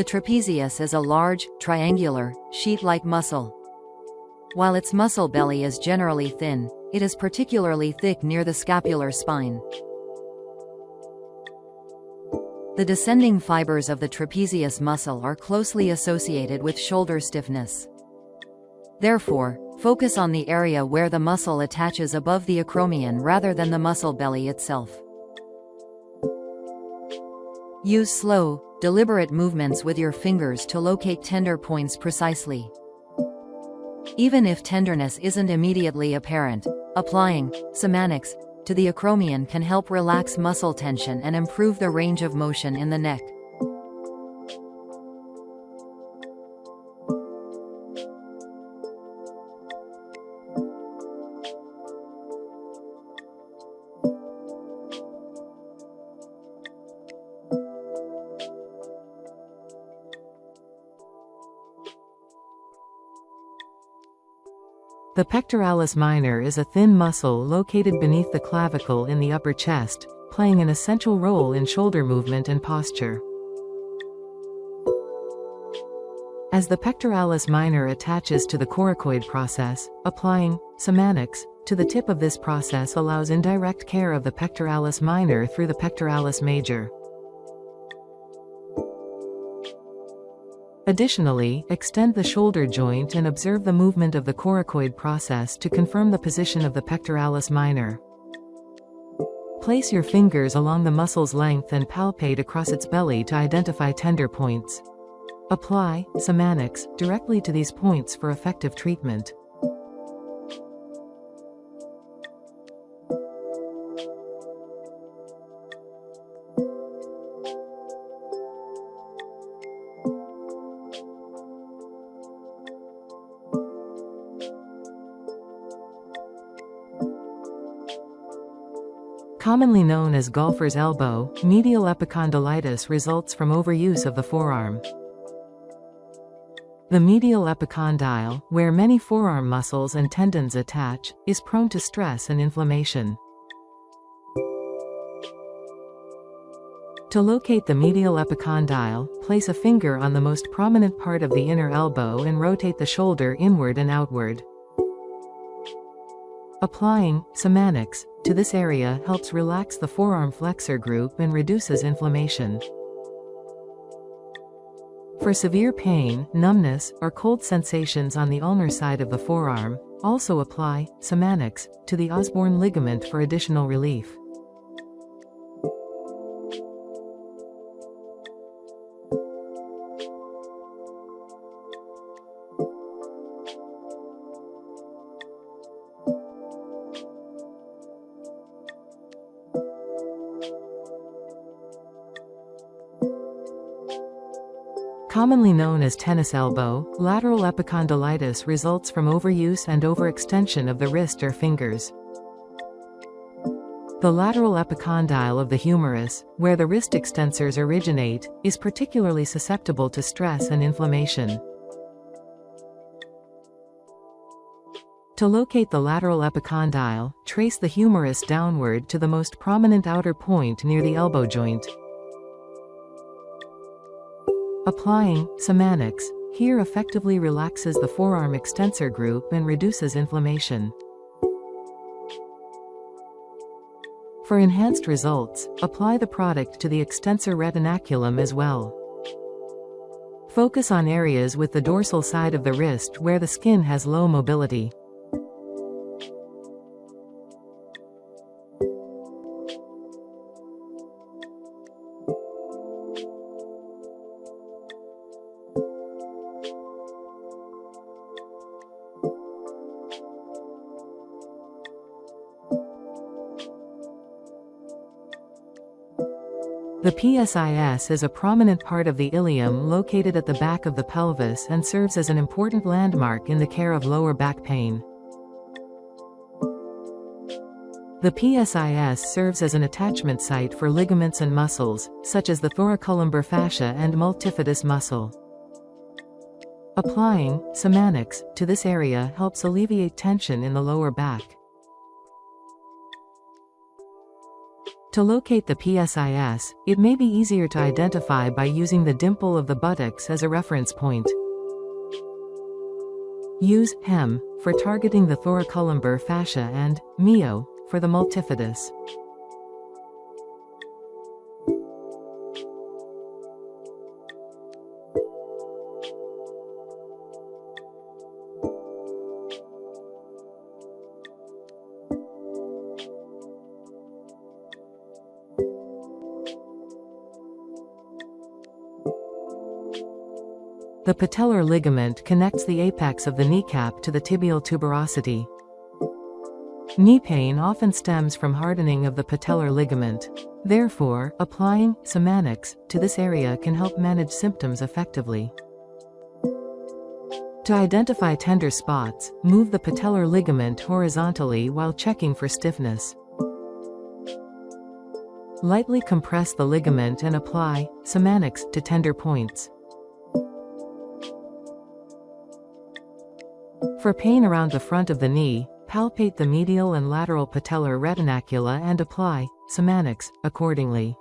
The trapezius is a large, triangular, sheet-like muscle. While its muscle belly is generally thin, it is particularly thick near the scapular spine. The descending fibers of the trapezius muscle are closely associated with shoulder stiffness. Therefore, focus on the area where the muscle attaches above the acromion rather than the muscle belly itself. Use slow, deliberate movements with your fingers to locate tender points precisely. Even if tenderness isn't immediately apparent, applying SOMANIKS to the acromion can help relax muscle tension and improve the range of motion in the neck. The pectoralis minor is a thin muscle located beneath the clavicle in the upper chest, playing an essential role in shoulder movement and posture. As the pectoralis minor attaches to the coracoid process, applying SOMANIKS to the tip of this process allows indirect care of the pectoralis minor through the pectoralis major. Additionally, extend the shoulder joint and observe the movement of the coracoid process to confirm the position of the pectoralis minor. Place your fingers along the muscle's length and palpate across its belly to identify tender points. Apply SOMANIKS directly to these points for effective treatment. Commonly known as golfer's elbow, medial epicondylitis results from overuse of the forearm. The medial epicondyle, where many forearm muscles and tendons attach, is prone to stress and inflammation. To locate the medial epicondyle, place a finger on the most prominent part of the inner elbow and rotate the shoulder inward and outward. Applying SOMANIKS to this area helps relax the forearm flexor group and reduces inflammation. For severe pain, numbness, or cold sensations on the ulnar side of the forearm, also apply SOMANIKS to the Osborne ligament for additional relief. Commonly known as tennis elbow, lateral epicondylitis results from overuse and overextension of the wrist or fingers. The lateral epicondyle of the humerus, where the wrist extensors originate, is particularly susceptible to stress and inflammation. To locate the lateral epicondyle, trace the humerus downward to the most prominent outer point near the elbow joint. Applying SOMANIKS here effectively relaxes the forearm extensor group and reduces inflammation. For enhanced results, apply the product to the extensor retinaculum as well. Focus on areas with the dorsal side of the wrist where the skin has low mobility. The PSIS is a prominent part of the ilium located at the back of the pelvis and serves as an important landmark in the care of lower back pain. The PSIS serves as an attachment site for ligaments and muscles, such as the thoracolumbar fascia and multifidus muscle. Applying SOMANIKS to this area helps alleviate tension in the lower back. To locate the PSIS, it may be easier to identify by using the dimple of the buttocks as a reference point. Use hem for targeting the thoracolumbar fascia and myo for the multifidus. The patellar ligament connects the apex of the kneecap to the tibial tuberosity. Knee pain often stems from hardening of the patellar ligament. Therefore, applying SOMANIKS to this area can help manage symptoms effectively. To identify tender spots, move the patellar ligament horizontally while checking for stiffness. Lightly compress the ligament and apply SOMANIKS to tender points. For pain around the front of the knee, palpate the medial and lateral patellar retinacula and apply SOMANIKS accordingly.